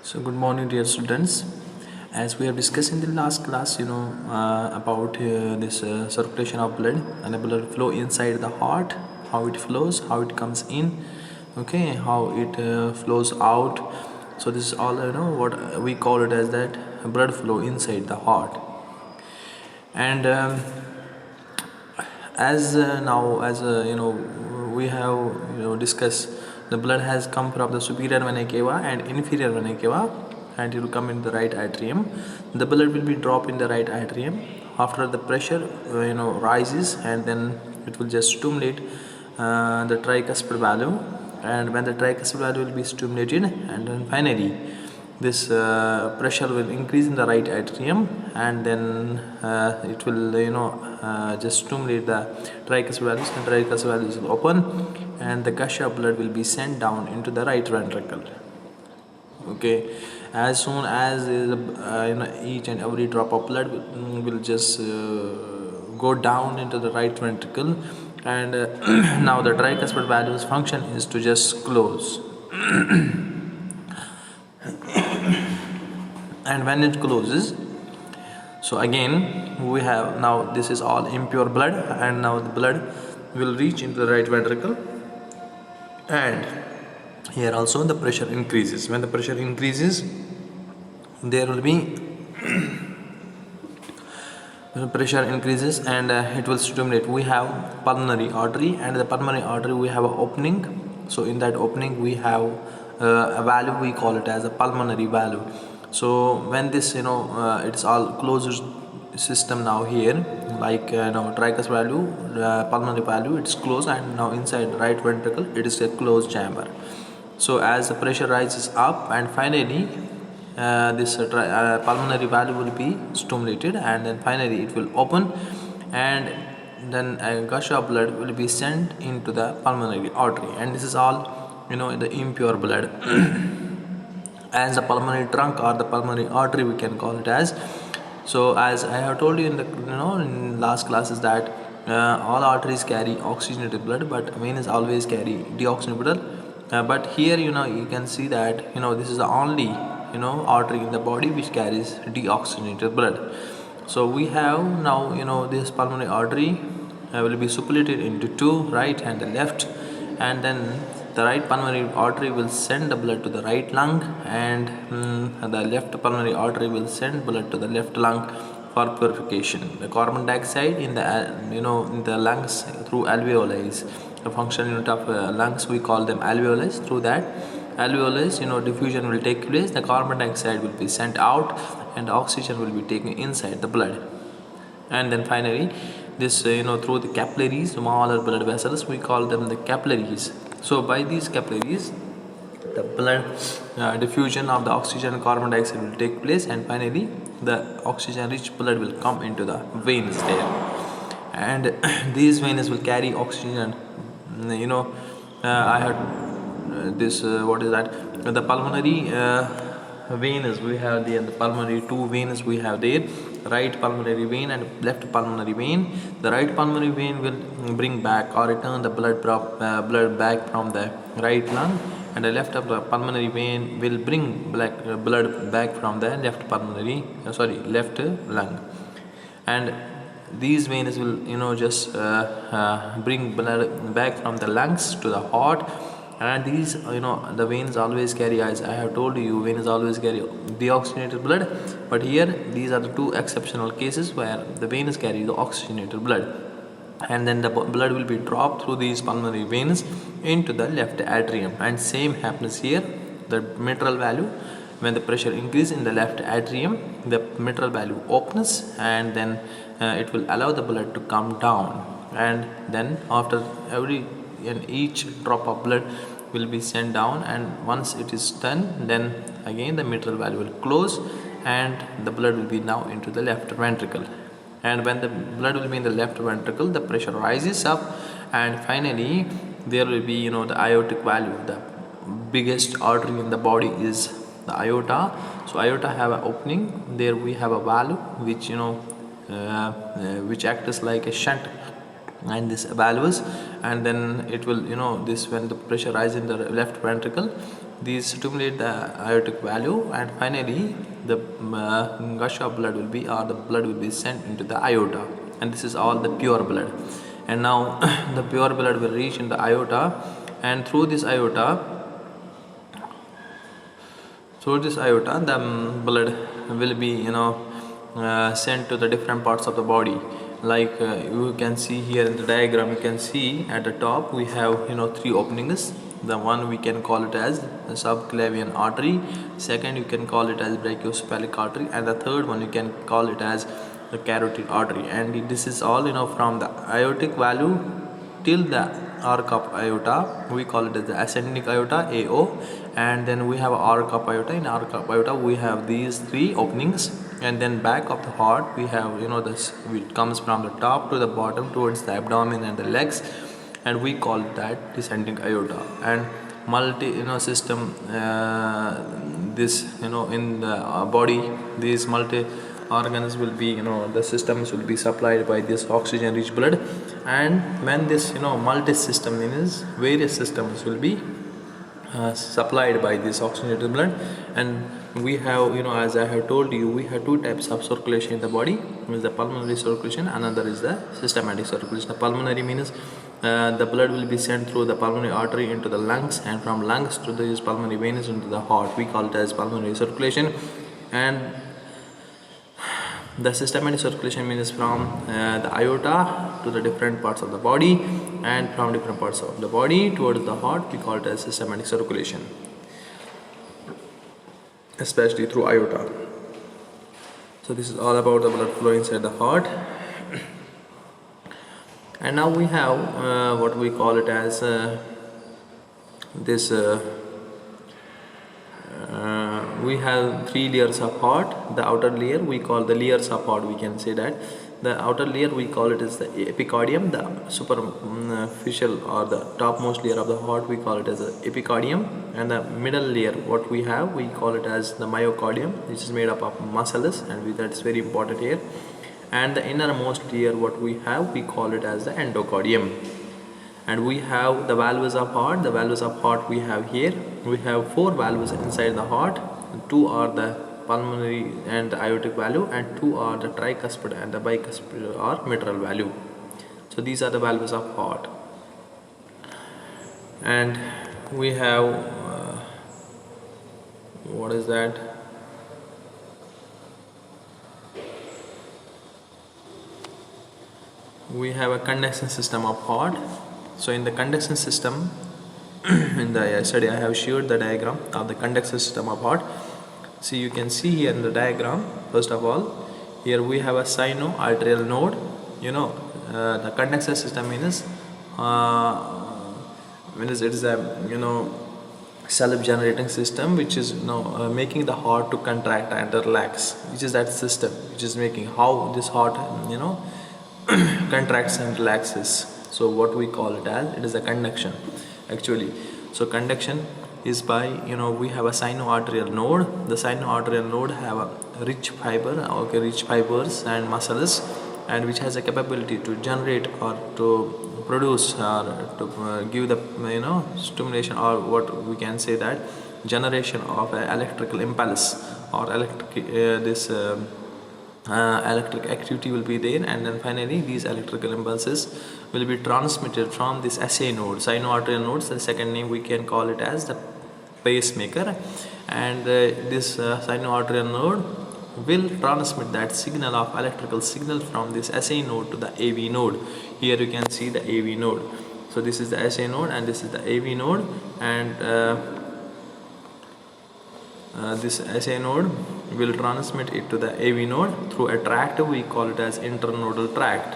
So good morning, dear students. As we have discussed in the last class, about this circulation of blood and the blood flow inside the heart, how it flows, how it comes in, okay, how it flows out. So this is all what we call it as that blood flow inside the heart. And as now as we have discussed, the blood has come from the superior vena cava and inferior vena cava, and it will come in the right atrium. The blood will be dropped in the right atrium after the pressure rises, and then it will just stimulate the tricuspid valve. And when the tricuspid valve will be stimulated, and then finally this pressure will increase in the right atrium, and then it will just stimulate the tricuspid valves, and tricuspid valves will open, and the gush of blood will be sent down into the right ventricle. Okay, as soon as each and every drop of blood will just go down into the right ventricle, and now the tricuspid valve's function is to just close. And when it closes, so again we have, now this is all impure blood, and now the blood will reach into the right ventricle, and here also the pressure increases. When the pressure increases, there will be pressure increases, and it will stimulate. We have pulmonary artery, and the pulmonary artery we have an opening. So in that opening we have a valve, we call it as a pulmonary valve. So when this it's all closed system now here, like tricuspid valve, pulmonary valve, it's closed, and now inside right ventricle it is a closed chamber. So as the pressure rises up, and finally this pulmonary valve will be stimulated, and then finally it will open, and then a gush of blood will be sent into the pulmonary artery, and this is all the impure blood. As the pulmonary trunk or the pulmonary artery, we can call it as. So as I have told you in the in last classes, that all arteries carry oxygenated blood, but veins always carry deoxygenated blood. But here you can see that this is the only artery in the body which carries deoxygenated blood. So we have now this pulmonary artery will be supplemented into two, right and the left, and then the right pulmonary artery will send the blood to the right lung, and the left pulmonary artery will send blood to the left lung for purification. The carbon dioxide in the in the lungs through alveoli, the functional unit of lungs, we call them alveoli. Through that alveolus diffusion will take place. The carbon dioxide will be sent out, and oxygen will be taken inside the blood. And then finally this through the capillaries, smaller blood vessels, we call them the capillaries. So by these capillaries, the blood diffusion of the oxygen and carbon dioxide will take place, and finally the oxygen rich blood will come into the veins there, and these veins will carry oxygen. I had this what is that, the pulmonary veins we have there, the pulmonary two veins we have there, right pulmonary vein and left pulmonary vein. The right pulmonary vein will bring back or return the blood back from the right lung, and the left of the pulmonary vein will bring blood back from the left left lung. And these veins will just bring blood back from the lungs to the heart. And these the veins always carry, as I have told you, veins always carry deoxygenated blood, but here these are the two exceptional cases where the veins carry the oxygenated blood, and then the blood will be dropped through these pulmonary veins into the left atrium. And same happens here. The mitral valve, when the pressure increases in the left atrium, the mitral valve opens, and then it will allow the blood to come down, and then after each drop of blood will be sent down, and once it is done, then again the mitral valve will close, and the blood will be now into the left ventricle. And when the blood will be in the left ventricle, the pressure rises up, and finally there will be the aortic valve. The biggest artery in the body is the aorta. So aorta have an opening. There we have a valve which which acts like a shunt, and this valves, and then it will this, when the pressure rises in the left ventricle, these stimulate the aortic valve, and finally the gush of blood will be, or the blood will be sent into the aorta, and this is all the pure blood. And now the pure blood will reach in the aorta, and through this aorta, the blood will be sent to the different parts of the body. Like you can see here in the diagram, you can see at the top we have three openings. The one we can call it as the subclavian artery, second you can call it as brachiocephalic artery, and the third one you can call it as the carotid artery. And this is all from the aortic valve till the arc of aorta, we call it as the ascending aorta, AO. And then we have arc of aorta. In arc of aorta we have these three openings, and then back of the heart we have this, it comes from the top to the bottom towards the abdomen and the legs, and we call that descending aorta. And multi system, this in the body, these multi organs will be the systems will be supplied by this oxygen rich blood. And when this multi system means various systems will be supplied by this oxygenated blood. And we have as I have told you, we have two types of circulation in the body. One is the pulmonary circulation, another is the systematic circulation. The pulmonary means the blood will be sent through the pulmonary artery into the lungs, and from lungs to these pulmonary veins into the heart. We call it as pulmonary circulation. And the systematic circulation means from the aorta to the different parts of the body, and from different parts of the body towards the heart. We call it as systematic circulation, especially through aorta. So this is all about the blood flow inside the heart. And now we have what we call it as this we have three layers of heart. The outer layer we call the layers of heart, we can say that. The outer layer we call it as the epicardium. The superficial or the topmost layer of the heart we call it as the epicardium. And the middle layer what we have, we call it as the myocardium, which is made up of muscles, and that's very important here. And the innermost layer what we have, we call it as the endocardium. And we have the valves of heart. The valves of heart we have here. We have four valves inside the heart. Two are the pulmonary and the aortic valve, and two are the tricuspid and the bicuspid or mitral valve. So these are the valves of heart. And we have what is that? We have a conduction system of heart. So in the conduction system, in the study I have showed the diagram of the conduction system of heart. See, you can see here in the diagram, first of all, here we have a sinoarterial node. The conduction system means it is a self-generating system, which is making the heart to contract and relax, which is that system which is making how this heart contracts and relaxes. So what we call it as, it is a conduction actually. So conduction is by we have a sinoarterial node. The sinoarterial node have a rich fibers and muscles, and which has a capability to generate or to produce or to give the stimulation, or what we can say that generation of electrical impulse or electric electric activity will be there. And then finally these electrical impulses will be transmitted from this SA node, sinoarterial nodes. The second name we can call it as the pacemaker. And this sinoarterial node will transmit that signal of electrical signal from this SA node to the AV node. Here you can see the AV node. So this is the SA node and this is the AV node. And this SA node will transmit it to the AV node through a tract. We call it as internodal tract.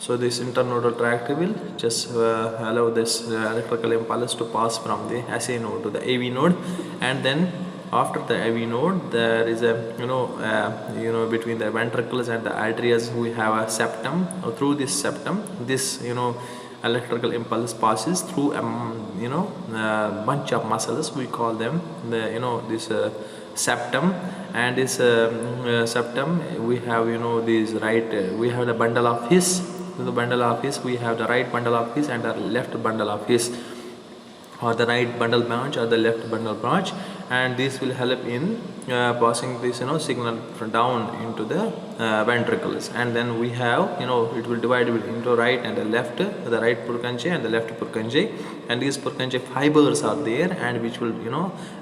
So this internodal tract will just allow this electrical impulse to pass from the SA node to the AV node. And then after the AV node, there is a between the ventricles and the arteries we have a septum. Through this septum, this electrical impulse passes through a bunch of muscles. We call them this septum. And this septum we have these we have the bundle of His. The bundle of His, we have the right bundle of His and the left bundle of His. or the right bundle branch or the left bundle branch, and this will help in passing this signal down into the ventricles. And then we have it will divide into right and the left, the right Purkinje and the left Purkinje, and these Purkinje fibers are there, and which will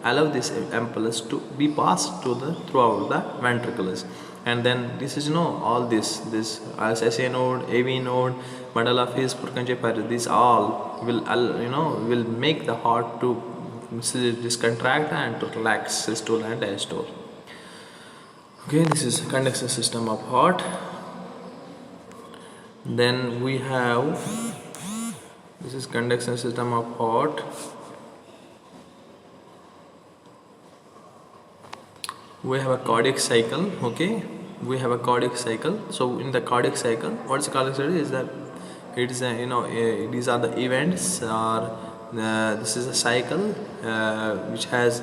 allow this impulse to be passed to the throughout the ventricles. And then this is all this SA node, AV node, bundle of his Purkinje fiber, these all will will make the heart to this contract and to relax systole and diastole. Okay, this is conduction system of heart. Then we have, this is conduction system of heart. We have a cardiac cycle. Okay, we have a cardiac cycle. So in the cardiac cycle, what is cardiac cycle is that it is these are the events, or this is a cycle which has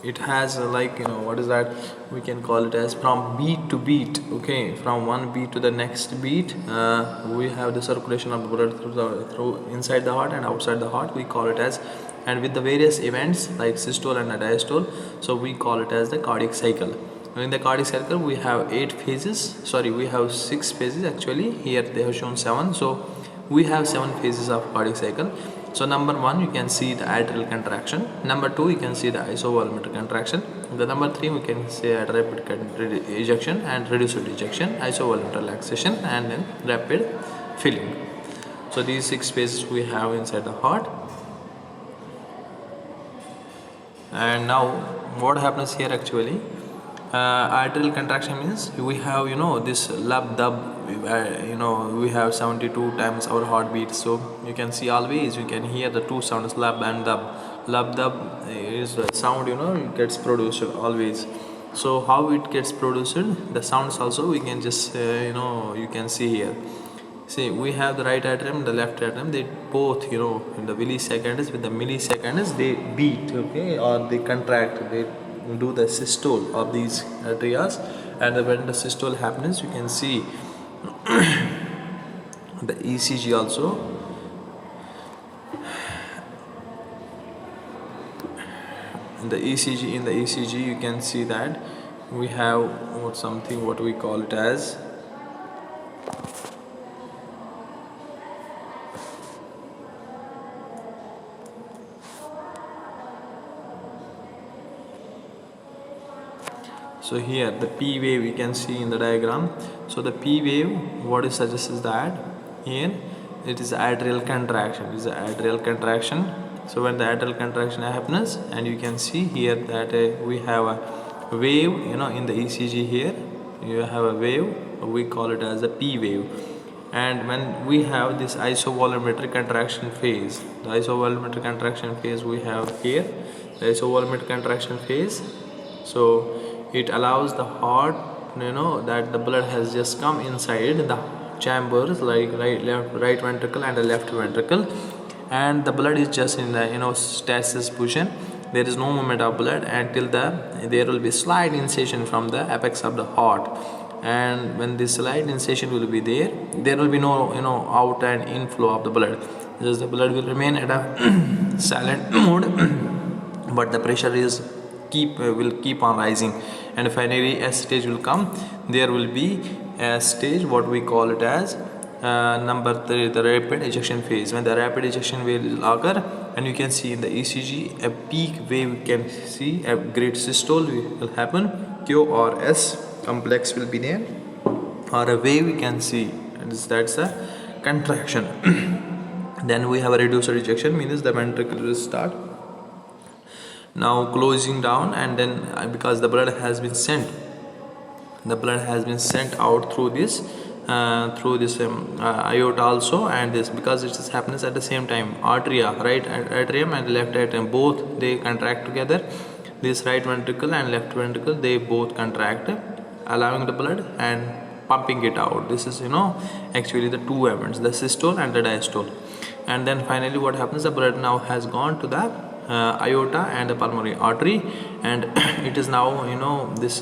it has like what is that, we can call it as from beat to beat. Okay, from one beat to the next beat, we have the circulation of the blood through inside the heart and outside the heart, we call it as, and with the various events like systole and diastole, so we call it as the cardiac cycle. In the cardiac cycle we have 8 phases, sorry, we have 6 phases actually, here they have shown 7, so we have 7 phases of cardiac cycle. So number 1 you can see the atrial contraction, number 2 you can see the isovolumetric contraction, the number 3 we can say rapid ejection and reduced ejection, isovolumetric relaxation, and then rapid filling. So these 6 phases we have inside the heart. And now what happens here actually, atrial contraction means we have this lub dub, we have 72 times our heartbeat. So you can see always you can hear the two sounds, lub and dub. Lub dub is the sound it gets produced always. So how it gets produced, the sounds also we can just you can see here. See, we have the right atrium, the left atrium, they both in the milliseconds, with the milliseconds they beat, okay, or they contract, they do the systole of these atrias. And when the systole happens, you can see the ECG also. In the ECG you can see that we have something what we call it as so here the P wave we can see in the diagram. So the P wave, what it suggests is that here it is atrial contraction, it is atrial contraction. So when the atrial contraction happens, and you can see here that we have a wave in the ECG, here you have a wave, we call it as a P wave. And when we have this isovolumetric contraction phase, the isovolumetric contraction phase we have here, the isovolumetric contraction phase, so it allows the heart that the blood has just come inside the chambers like right ventricle and the left ventricle, and the blood is just in the stasis position. There is no movement of blood until there will be slight incision from the apex of the heart. And when this slight incision will be there will be no out and inflow of the blood, just the blood will remain at a silent mode but the pressure is will keep on rising, and finally a stage will come. There will be a stage what we call it as number 3, the rapid ejection phase. When the rapid ejection wave will occur, and you can see in the ECG a peak wave, you can see a great systole will happen, Q or S complex will be there, or a wave you can see, and that's a contraction. Then we have a reduced ejection, means the ventricle will start now closing down, and then because the blood has been sent out through this aorta also, and this because it happens at the same time, arteria, right atrium and left atrium, both they contract together. This right ventricle and left ventricle, they both contract, allowing the blood and pumping it out. This is actually the two events, the systole and the diastole. And then finally what happens, the blood now has gone to the aorta and the pulmonary artery, and it is now this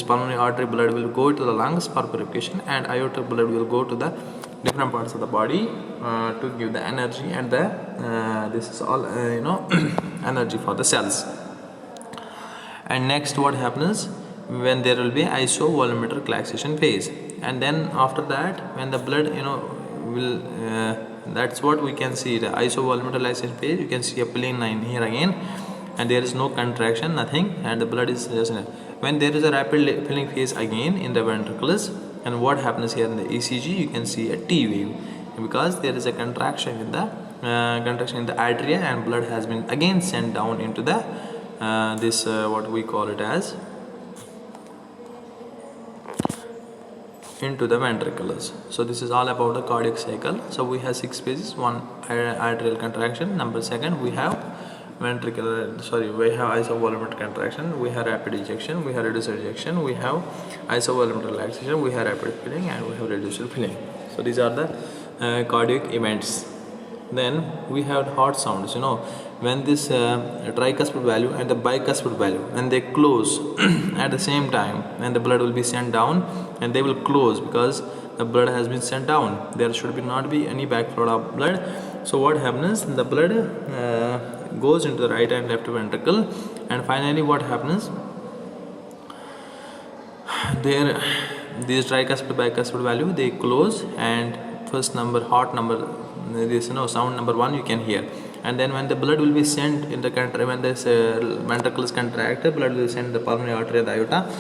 pulmonary artery blood will go to the lungs for purification, and aorta blood will go to the different parts of the body to give the energy, and the this is all energy for the cells. And next what happens when there will be isovolumetric relaxation phase, and then after that when the blood will that's what we can see, the isovolumetric relaxation phase. You can see a plain line here again, and there is no contraction, nothing, and the blood is just when there is a rapid filling phase again in the ventricles. And what happens here in the ECG, you can see a T wave, because there is a contraction in the arteria, and blood has been again sent down into the this what we call it as into the ventricles. So this is all about the cardiac cycle. So we have 6 phases. One, arterial contraction. Number second, we have we have isovolumetric contraction, we have rapid ejection, we have reduced ejection, we have isovolumetric relaxation, we have rapid filling, and we have reduced filling. So these are the cardiac events. Then we have heart sounds. When this tricuspid valve and the bicuspid valve, when they close at the same time, and the blood will be sent down, and they will close because the blood has been sent down. There should not be any backflow of blood. So what happens? The blood goes into the right and left ventricle, and finally what happens? There, these tricuspid bicuspid valve, they close, and first number, heart number, this sound number 1 you can hear. And then when the blood will be sent in the when this ventricle is contracted, blood will send the pulmonary artery and the aorta.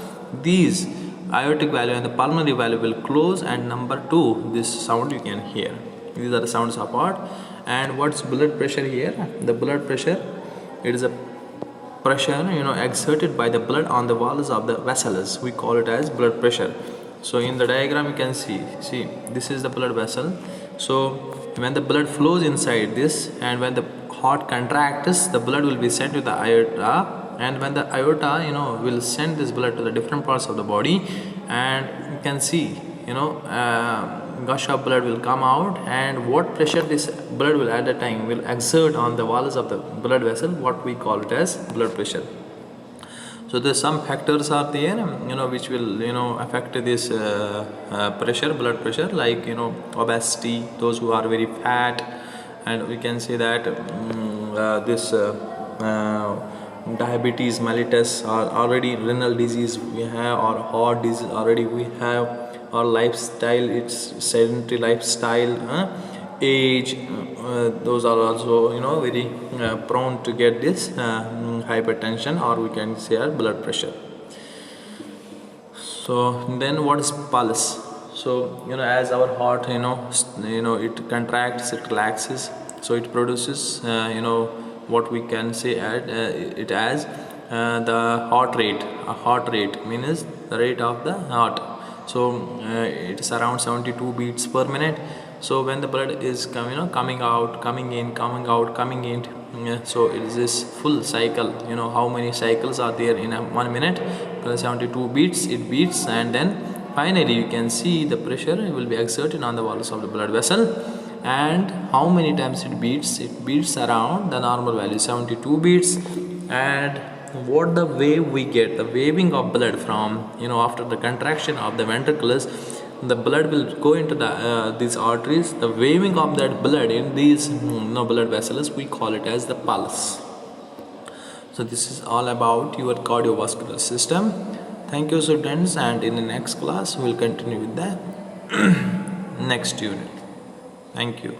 These aortic valve and the pulmonary valve will close, and number 2, this sound you can hear. These are the sounds of heart. And what's blood pressure here? The blood pressure, it is a pressure exerted by the blood on the walls of the vessels. We call it as blood pressure. So in the diagram you can see this is the blood vessel. So when the blood flows inside this, and when the heart contracts, the blood will be sent to the aorta, and when the aorta will send this blood to the different parts of the body, and you can see gush of blood will come out, and what pressure this blood will at the time will exert on the walls of the blood vessel, what we call it as blood pressure. So there's some factors are there which will affect this pressure, blood pressure, like obesity, those who are very fat, and we can say that this diabetes mellitus, or already renal disease we have, or heart disease already we have, or lifestyle, it's sedentary lifestyle, age, those are also very prone to get this hypertension, or we can say blood pressure. So then what is pulse? So as our heart it contracts, it relaxes, so it produces what we can say it as the heart rate. A heart rate means the rate of the heart. So it's around 72 beats per minute. So when the blood is coming out, coming in, coming out, coming in, so it is this full cycle. How many cycles are there in 1 minute? 72 beats it beats, and then finally you can see the pressure will be exerted on the walls of the blood vessel. And how many times it beats? It beats around the normal value, 72 beats. And what the wave we get, the waving of blood from after the contraction of the ventricles, the blood will go into the these arteries. The waving of that blood in these blood vessels, we call it as the pulse. So this is all about your cardiovascular system. Thank you, students, and in the next class we will continue with the next unit. Thank you.